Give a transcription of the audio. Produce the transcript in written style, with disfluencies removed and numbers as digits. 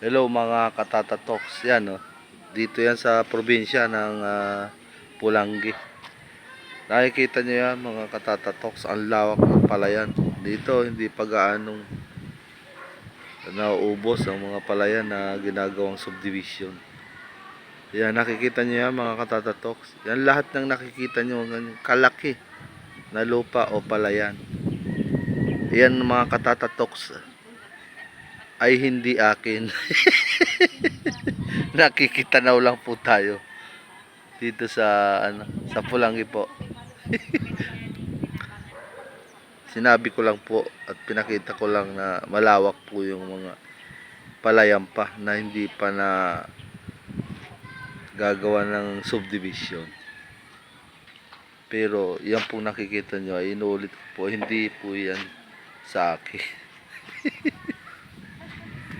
Hello mga katatatoks. Yan oh. Dito yan sa probinsya ng Pulangi. Nakikita nyo yan mga katatatoks. Ang lawak ng palayan. Dito hindi pa gaanong nauubos ang mga palayan na ginagawang subdivision. Yan nakikita nyo yan mga katatatoks. Yan lahat ng nakikita nyo kalaki na lupa o palayan. Yan mga katatatoks ay hindi akin. Nakikitanaw lang po tayo dito sa sa Pulangi po. Sinabi ko lang po at pinakita ko lang na malawak po yung mga palayan pa na hindi pa na gagawa ng subdivision. Pero yan po nakikita nyo ay inuulit ko po, hindi po yan sa akin.